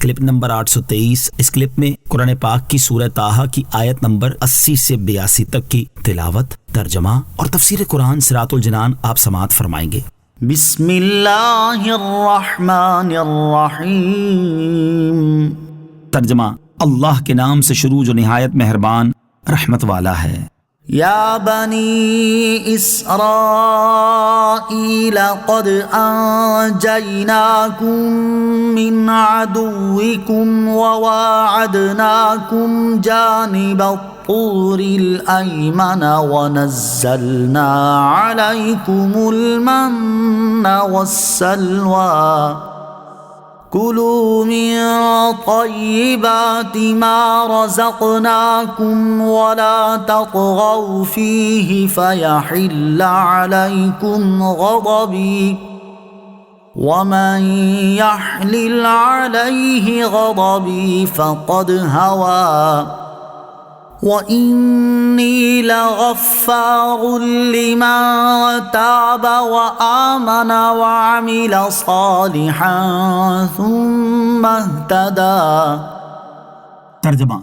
Clip number 823۔ اس clip میں قرآن پاک کی سورہ طٰہٰ کی آیت نمبر 80 سے 82 تک کی تلاوت، ترجمہ اور تفسیر قرآن صراط الجنان آپ سماعت فرمائیں گے۔ بسم اللہ الرحمن الرحیم۔ ترجمہ: اللہ کے نام سے شروع جو نہایت مہربان رحمت والا ہے۔ یا بنی اسرائیل قد انجیناکم من عدوکم وواعدناکم جانب الطور الایمن ونزلنا علیکم المن والسلوى کلوا من طیبات ما رزقناکم ولا تطغوا فیہ فیحل علیکم غضبی ومن یحلل علیہ غضبی فقد ہوى وَإِنِّي لَغَفَّارٌ لِمَن تَابَ وَآمَنَ وَعَمِلَ صَالِحًا ثُمَّ اهْتَدَىٰ۔ ترجمہ: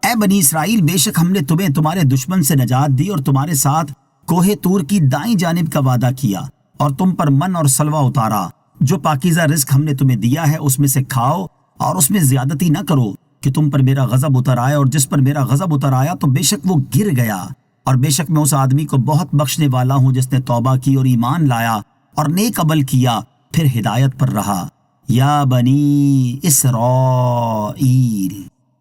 اے بنی اسرائیل، بے شک ہم نے تمہیں تمہارے دشمن سے نجات دی اور تمہارے ساتھ کوہ طور کی دائیں جانب کا وعدہ کیا اور تم پر من اور سلوہ اتارا۔ جو پاکیزہ رزق ہم نے تمہیں دیا ہے اس میں سے کھاؤ اور اس میں زیادتی نہ کرو کہ تم پر میرا غضب اتر آئے، اور جس پر میرا غضب اتر آیا تو بے شک وہ گر گیا۔ اور بے شک میں اس آدمی کو بہت بخشنے والا ہوں جس نے توبہ کی اور ایمان لایا اور نیک عمل کیا پھر ہدایت پر رہا۔ یا بنی اسرائیل،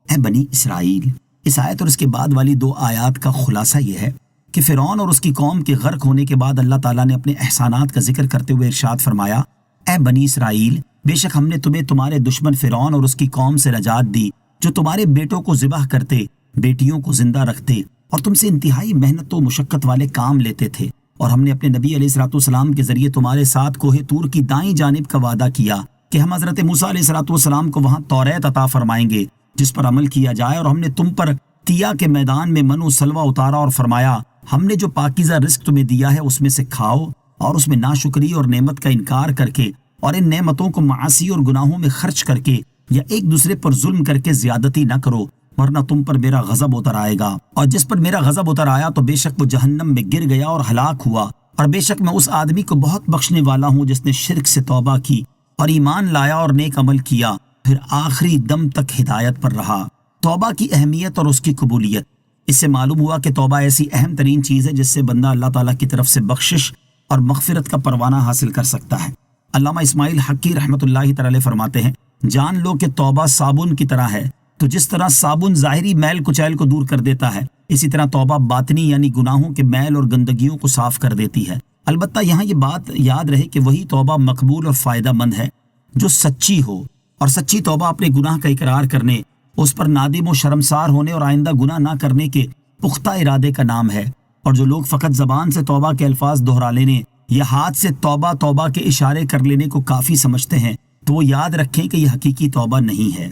اے بنی اسرائیل۔ اس آیت اور اس کے بعد والی 2 آیات کا خلاصہ یہ ہے کہ فرعون اور اس کی قوم کے غرق ہونے کے بعد اللہ تعالیٰ نے اپنے احسانات کا ذکر کرتے ہوئے ارشاد فرمایا: اے بنی اسرائیل، بے شک ہم نے تمہیں تمہارے دشمن فرعون اور اس کی قوم سے نجات دی، جو تمہارے بیٹوں کو ذبح کرتے، بیٹیوں کو زندہ رکھتے اور تم سے انتہائی محنت و مشقت والے کام لیتے تھے۔ اور ہم نے اپنے نبی علیہ السلام کے ذریعے تمہارے ساتھ کوہ طور کی دائیں جانب کا وعدہ کیا کہ ہم حضرت موسیٰ علیہ السلام کو وہاں توریت عطا فرمائیں گے جس پر عمل کیا جائے، اور ہم نے تم پر طیہ کے میدان میں من و سلوہ اتارا اور فرمایا: ہم نے جو پاکیزہ رزق تمہیں دیا ہے اس میں سے کھاؤ اور اس میں ناشکری اور نعمت کا انکار کر کے اور ان نعمتوں کو معاصی اور گناہوں میں خرچ کر کے یا ایک دوسرے پر ظلم کر کے زیادتی نہ کرو، ورنہ تم پر میرا غضب اتر آئے گا۔ اور جس پر میرا غضب اتر آیا تو بے شک وہ جہنم میں گر گیا اور ہلاک ہوا۔ اور بے شک میں اس آدمی کو بہت بخشنے والا ہوں جس نے شرک سے توبہ کی اور ایمان لایا اور نیک عمل کیا پھر آخری دم تک ہدایت پر رہا۔ توبہ کی اہمیت اور اس کی قبولیت۔ اس سے معلوم ہوا کہ توبہ ایسی اہم ترین چیز ہے جس سے بندہ اللہ تعالیٰ کی طرف سے بخشش اور مغفرت کا پروانہ حاصل کر سکتا ہے۔ علامہ اسماعیل حقی رحمۃ اللہ تعالی فرماتے ہیں: جان لو کہ توبہ صابن کی طرح ہے، تو جس طرح صابن ظاہری میل کچیل کو دور کر دیتا ہے، اسی طرح توبہ باطنی یعنی گناہوں کے میل اور گندگیوں کو صاف کر دیتی ہے۔ البتہ یہاں یہ بات یاد رہے کہ وہی توبہ مقبول اور فائدہ مند ہے جو سچی ہو، اور سچی توبہ اپنے گناہ کا اقرار کرنے، اس پر نادم و شرمسار ہونے اور آئندہ گناہ نہ کرنے کے پختہ ارادے کا نام ہے۔ اور جو لوگ فقط زبان سے توبہ کے الفاظ دہرا لینے یا ہاتھ سے توبہ توبہ کے اشارے کر لینے کو کافی سمجھتے ہیں تو وہ یاد رکھیں کہ یہ حقیقی توبہ نہیں ہے۔